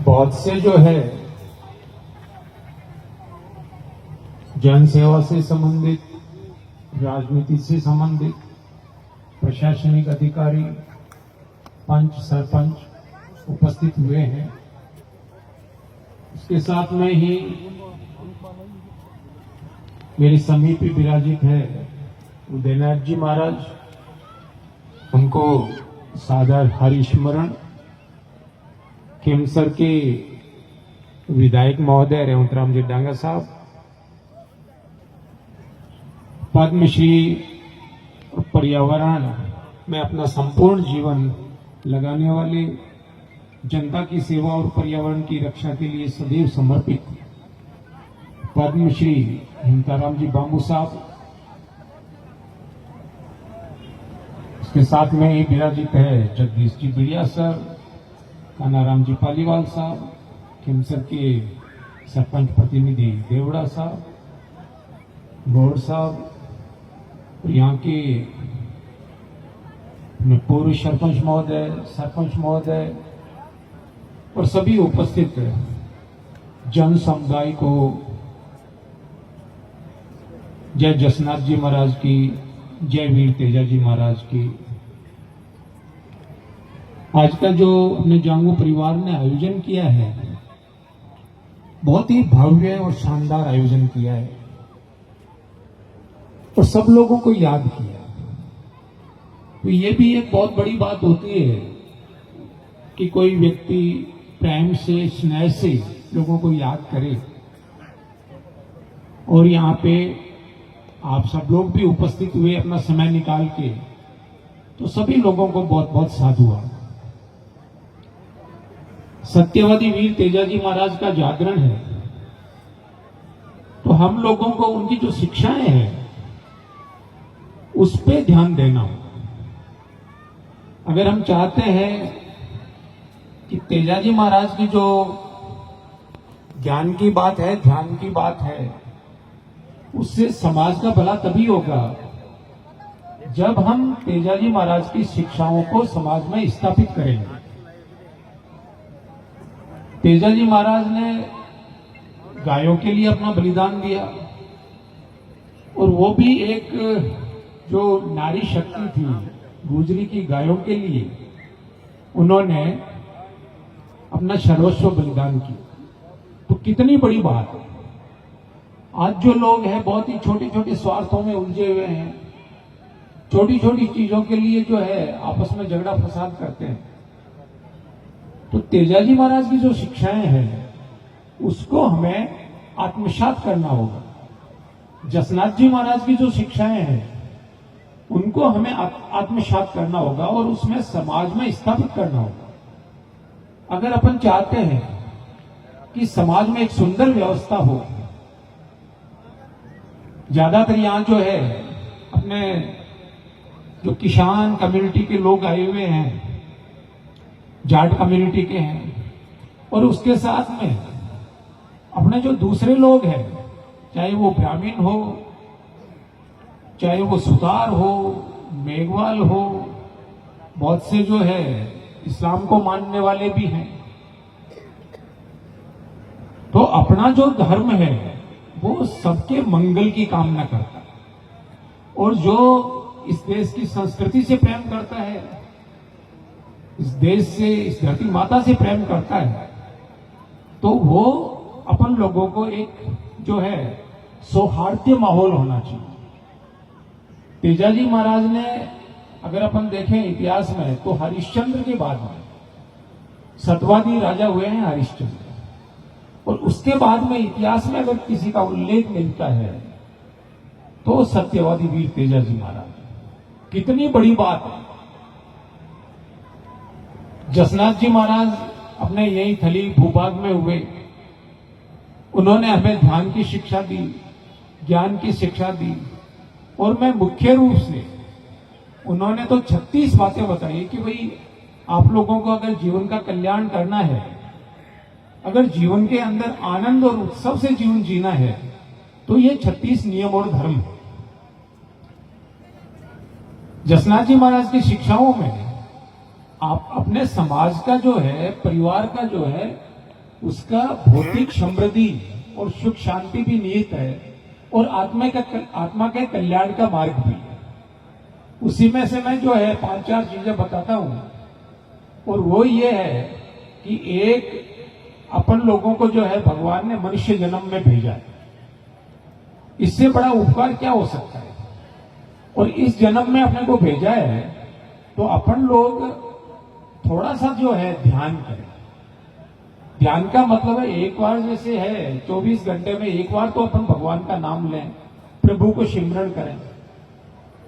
बहुत से जो है जन सेवा से संबंधित, राजनीति से संबंधित प्रशासनिक अधिकारी, पंच, सरपंच उपस्थित हुए हैं। इसके साथ में ही मेरे समीप विराजित है उदयनाथ जी महाराज, उनको सादर हरिस्मरण। खेमसर के विधायक महोदय रेवंतराम जी डांगा साहब, पद्मश्री पर्यावरण में अपना संपूर्ण जीवन लगाने वाले, जनता की सेवा और पर्यावरण की रक्षा के लिए सदैव समर्पित पद्मश्री हिमताराम जी बांबू साहब, इसके साथ में ही विराजित है जगदीश जी बिड़िया सर, कानाराम जी पालीवाल साहब, खेमसर के सरपंच प्रतिनिधि देवड़ा साहब, गौड़ साहब, और यहाँ के पूर्व सरपंच महोदय और सभी उपस्थित जन समुदाय को जय जसनाथ जी महाराज की, जय वीर तेजा जी महाराज की। आज का जो अपने जांगू परिवार ने आयोजन किया है, बहुत ही भव्य और शानदार आयोजन किया है और सब लोगों को याद किया। तो ये भी एक बहुत बड़ी बात होती है कि कोई व्यक्ति प्रेम से, स्नेह से लोगों को याद करे। और यहाँ पे आप सब लोग भी उपस्थित हुए अपना समय निकाल के, तो सभी लोगों को बहुत बहुत साधुवाद। सत्यवादी वीर तेजाजी महाराज का जागरण है, तो हम लोगों को उनकी जो शिक्षाएं हैं उस पे ध्यान देना। अगर हम चाहते हैं कि तेजाजी महाराज की जो ज्ञान की बात है, ध्यान की बात है, उससे समाज का भला तभी होगा जब हम तेजाजी महाराज की शिक्षाओं को समाज में स्थापित करेंगे। तेजाजी महाराज ने गायों के लिए अपना बलिदान दिया, और वो भी एक जो नारी शक्ति थी, गुजरी की गायों के लिए उन्होंने अपना सर्वस्व बलिदान किया। तो कितनी बड़ी बात है। आज जो लोग हैं बहुत ही छोटे छोटे स्वार्थों में उलझे हुए हैं, छोटी छोटी चीजों के लिए जो है आपस में झगड़ा फसाद करते हैं। तो तेजाजी महाराज की जो शिक्षाएं हैं उसको हमें आत्मसात करना होगा। जसनाथ जी महाराज की जो शिक्षाएं हैं उनको हमें आत्मसात करना होगा और उसमें समाज में स्थापित करना होगा। अगर अपन चाहते हैं कि समाज में एक सुंदर व्यवस्था हो, ज्यादातर यहां जो है अपने जो किसान कम्युनिटी के लोग आए हुए हैं, जाट कम्युनिटी के हैं, और उसके साथ में अपने जो दूसरे लोग हैं, चाहे वो ब्राह्मण हो, चाहे वो सुतार हो, मेघवाल हो, बहुत से जो है इस्लाम को मानने वाले भी हैं। तो अपना जो धर्म है वो सबके मंगल की कामना करता है, और जो इस देश की संस्कृति से प्रेम करता है, इस देश से, इस धरती माता से प्रेम करता है, तो वो अपन लोगों को एक जो है सौहार्दीय माहौल होना चाहिए। तेजाजी महाराज ने अगर अपन देखें इतिहास में, तो हरिश्चंद्र के बाद में सतवादी राजा हुए हैं हरिश्चंद्र, और उसके बाद में इतिहास में अगर किसी का उल्लेख मिलता है तो सत्यवादी वीर तेजाजी महाराज। कितनी बड़ी बात है। जसनाथ जी महाराज अपने यही थली भूभाग में हुए, उन्होंने हमें ध्यान की शिक्षा दी, ज्ञान की शिक्षा दी, और मैं मुख्य रूप से उन्होंने तो 36 बातें बताई कि भाई आप लोगों को अगर जीवन का कल्याण करना है, अगर जीवन के अंदर आनंद और उत्सव से जीवन जीना है, तो ये 36 नियम और धर्म है। जसनाथ जी महाराज की शिक्षाओं में आप अपने समाज का जो है, परिवार का जो है उसका भौतिक समृद्धि और सुख शांति भी निहित है और आत्मा के कल्याण का मार्ग भी है। उसी में से मैं जो है 5-4 चीजें बताता हूं, और वो ये है कि एक अपन लोगों को जो है भगवान ने मनुष्य जन्म में भेजा है। इससे बड़ा उपकार क्या हो सकता है। और इस जन्म में अपने को भेजा है तो अपन लोग थोड़ा सा जो है ध्यान करें। ध्यान का मतलब है एक बार जैसे है 24 घंटे में एक बार तो अपन भगवान का नाम लें, प्रभु को सिमरण करें।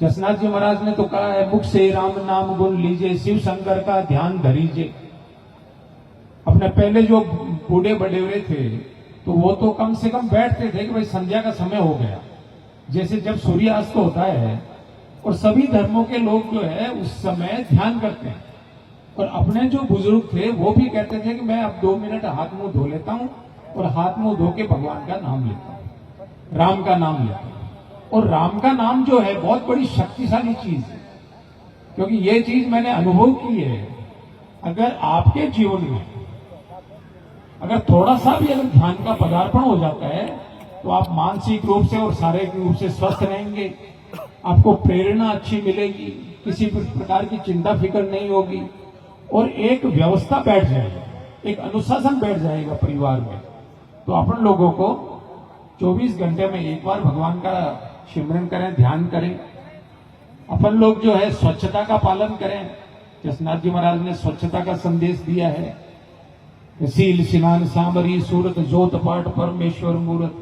जसनाथ जी महाराज ने तो कहा है, मुख से राम नाम गुण लीजिए, शिव शंकर का ध्यान धरीजिए। अपने पहले जो बूढ़े बड़ेवरे थे तो वो तो कम से कम बैठते थे कि भाई संध्या का समय हो गया, जैसे जब सूर्यास्त होता है, और सभी धर्मों के लोग जो है उस समय ध्यान करते हैं। और अपने जो बुजुर्ग थे वो भी कहते थे कि मैं अब 2 मिनट हाथ मुंह धो लेता हूं और हाथ मुंह धो के भगवान का नाम लेता हूं, राम का नाम लेता हूं। और राम का नाम जो है बहुत बड़ी शक्तिशाली चीज है, क्योंकि ये चीज मैंने अनुभव की है। अगर आपके जीवन में अगर थोड़ा सा भी अगर ध्यान का पदार्पण हो जाता है तो आप मानसिक रूप से और शारीरिक रूप से स्वस्थ रहेंगे। आपको प्रेरणा अच्छी मिलेगी, किसी भी प्रकार की चिंता फिक्र नहीं होगी, और एक व्यवस्था बैठ जाएगी, एक अनुशासन बैठ जाएगा परिवार में। तो अपन लोगों को 24 घंटे में एक बार भगवान का सिमरन करें, ध्यान करें। अपन लोग जो है स्वच्छता का पालन करें। जसनाथ जी महाराज ने स्वच्छता का संदेश दिया है, सील स्नान सांबरी सूरत जोत पाठ परमेश्वर मूरत।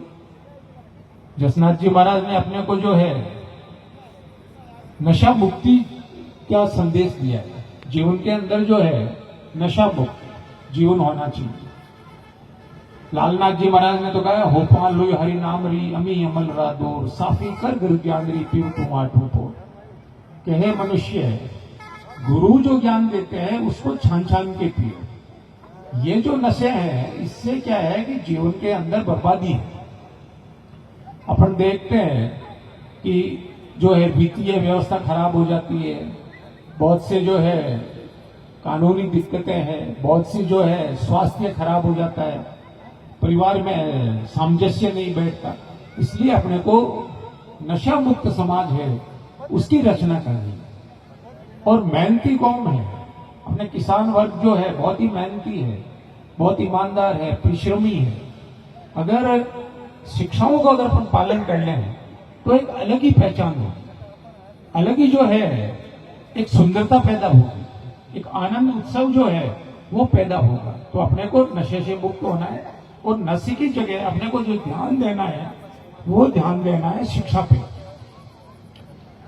जसनाथ जी महाराज ने अपने को जो है नशा मुक्ति का संदेश दिया है। जीवन के अंदर जो है नशा मुक्त जीवन होना चाहिए। लालनाथ जी महाराज ने तो कहा, हो पालो हरि नाम री अमी अमल रा दूर, साफी कर गुरु ज्ञान री पीव तुम आठो तो। कहे मनुष्य है, गुरु जो ज्ञान देते हैं उसको छान छान के पियो। ये जो नशे हैं इससे क्या है कि जीवन के अंदर बर्बादी है। अपन देखते हैं कि जो है वित्तीय व्यवस्था खराब हो जाती है, बहुत से जो है कानूनी दिक्कतें हैं, बहुत सी जो है स्वास्थ्य खराब हो जाता है, परिवार में सामंजस्य नहीं बैठता। इसलिए अपने को नशा मुक्त समाज है उसकी रचना करनी है। और मेहनती कौन है? अपने किसान वर्ग जो है बहुत ही मेहनती है, बहुत ईमानदार है, परिश्रमी है। अगर शिक्षाओं का अगर अपन पालन कर लें तो एक अलग ही पहचान होगी, अलग ही जो है एक सुंदरता पैदा होगी, एक आनंद उत्सव जो है वो पैदा होगा। तो अपने को नशे से मुक्त होना है, और नशे की जगह अपने को जो ध्यान देना है वो ध्यान देना है शिक्षा पे।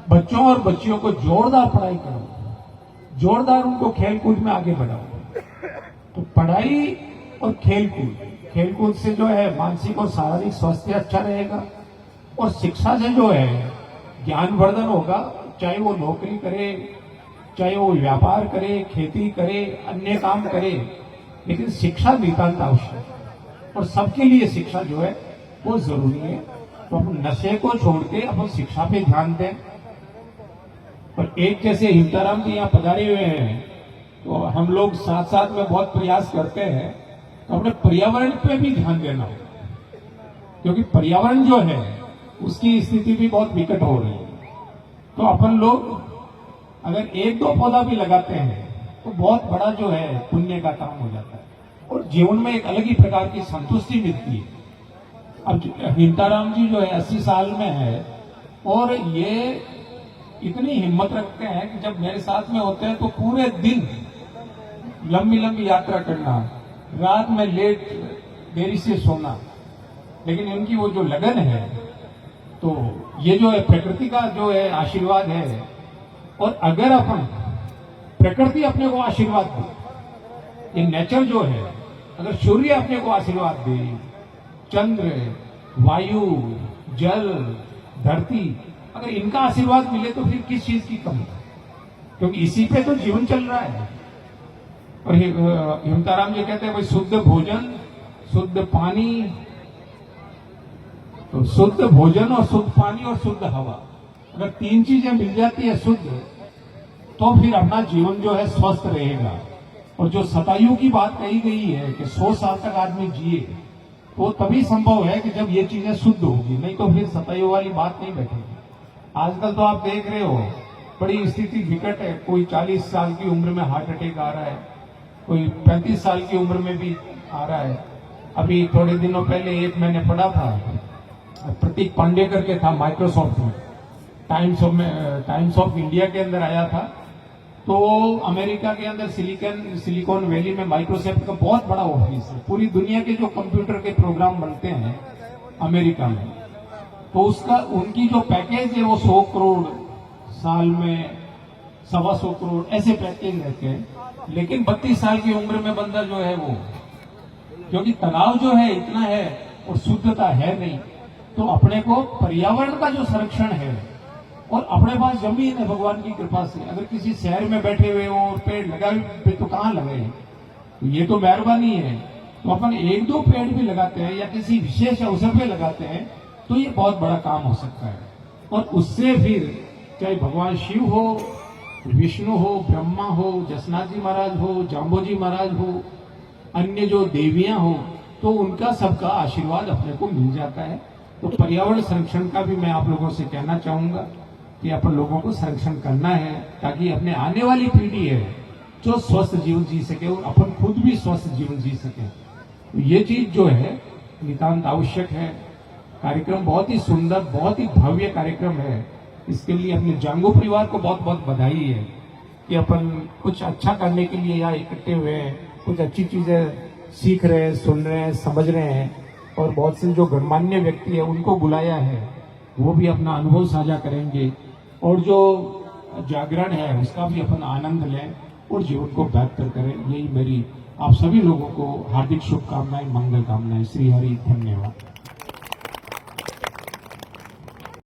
बच्चों और बच्चियों को जोरदार पढ़ाई करो, जोरदार उनको खेलकूद में आगे बढ़ाओ। तो पढ़ाई और खेलकूद से जो है मानसिक और शारीरिक स्वास्थ्य अच्छा रहेगा, और शिक्षा से जो है ज्ञानवर्धन होगा। चाहे वो नौकरी करे, चाहे वो व्यापार करे, खेती करे, अन्य काम करे, लेकिन शिक्षा नितांत आवश्यक है, और सबके लिए शिक्षा जो है वो जरूरी है। तो अपन नशे को छोड़ के अपन शिक्षा पे ध्यान दें। और एक जैसे हिमताराम जी यहाँ पधारे हुए हैं, तो हम लोग साथ साथ में बहुत प्रयास करते हैं तो अपने पर्यावरण पे भी ध्यान देना होगा, क्योंकि पर्यावरण जो है उसकी स्थिति भी बहुत विकट हो रही है। तो अपन लोग अगर 1-2 पौधा भी लगाते हैं तो बहुत बड़ा जो है पुण्य का काम हो जाता है, और जीवन में एक अलग ही प्रकार की संतुष्टि मिलती है। अब हिमताराम जी जो है 80 साल में है, और ये इतनी हिम्मत रखते हैं कि जब मेरे साथ में होते हैं तो पूरे दिन लंबी लंबी यात्रा करना, रात में लेट देरी से सोना, लेकिन इनकी वो जो लगन है, तो ये जो है प्रकृति का जो है आशीर्वाद है। और अगर अपन प्रकृति अपने को आशीर्वाद दे, ये नेचर जो है, अगर सूर्य अपने को आशीर्वाद दे, चंद्र, वायु, जल, धरती, अगर इनका आशीर्वाद मिले तो फिर किस चीज की कमी? क्योंकि इसी पे तो जीवन चल रहा है। और हिमताराम जी कहते हैं भाई शुद्ध भोजन, शुद्ध पानी, तो शुद्ध भोजन और शुद्ध पानी और शुद्ध हवा, अगर 3 चीजें मिल जाती है शुद्ध, तो फिर अपना जीवन जो है स्वस्थ रहेगा। और जो शतायु की बात कही गई है कि 100 साल तक आदमी जिए, तो तभी संभव है कि जब ये चीजें शुद्ध होगी, नहीं तो फिर शतायु वाली बात नहीं बैठेगी। आजकल तो आप देख रहे हो बड़ी स्थिति विकट है। कोई 40 साल की उम्र में हार्ट अटैक आ रहा है, कोई 35 साल की उम्र में भी आ रहा है। अभी थोड़े दिनों पहले एक मैंने पढ़ा था, प्रतीक पांडे करके था, माइक्रोसॉफ्ट में, टाइम्स ऑफ इंडिया के अंदर आया था। तो अमेरिका के अंदर सिलिकॉन वैली में माइक्रोसॉफ्ट का बहुत बड़ा ऑफिस है। पूरी दुनिया के जो कंप्यूटर के प्रोग्राम बनते हैं अमेरिका में, तो उसका उनकी जो पैकेज है वो 100 करोड़ साल में, 125 करोड़ ऐसे पैकेज रहते हैं। लेकिन 32 साल की उम्र में बंदा जो है वो, क्योंकि तनाव जो है इतना है और शुद्धता है नहीं, तो अपने को पर्यावरण का जो संरक्षण है, और अपने पास जमीन है भगवान की कृपा से, अगर किसी शहर में बैठे हुए हो और पेड़ लगाए तो कहाँ लगे, तो ये तो मेहरबानी है। तो अपन 1-2 पेड़ भी लगाते हैं या किसी विशेष अवसर पे लगाते हैं, तो ये बहुत बड़ा काम हो सकता है। और उससे फिर चाहे भगवान शिव हो, विष्णु हो, ब्रह्मा हो, जसनाथ जी महाराज हो, जाम्बोजी महाराज हो, अन्य जो देवियां हो, तो उनका सबका आशीर्वाद अपने को मिल जाता है। तो पर्यावरण संरक्षण का भी मैं आप लोगों से कहना चाहूंगा कि अपन लोगों को संरक्षण करना है, ताकि अपने आने वाली पीढ़ी है जो स्वस्थ जीवन जी सके और अपन खुद भी स्वस्थ जीवन जी सके। तो ये चीज जो है नितांत आवश्यक है। कार्यक्रम बहुत ही सुंदर, बहुत ही भव्य कार्यक्रम है। इसके लिए अपने जांगो परिवार को बहुत बहुत बधाई है कि अपन कुछ अच्छा करने के लिए यहाँ इकट्ठे हुए हैं, कुछ अच्छी चीजें सीख रहे हैं, सुन रहे हैं, समझ रहे हैं, और बहुत से जो गणमान्य व्यक्ति है उनको बुलाया है, वो भी अपना अनुभव साझा करेंगे, और जो जागरण है उसका भी अपन आनंद लें और जीवन को बेहतर करें। यही मेरी आप सभी लोगों को हार्दिक शुभकामनाएं, मंगल कामनाएं। श्री हरि, धन्यवाद।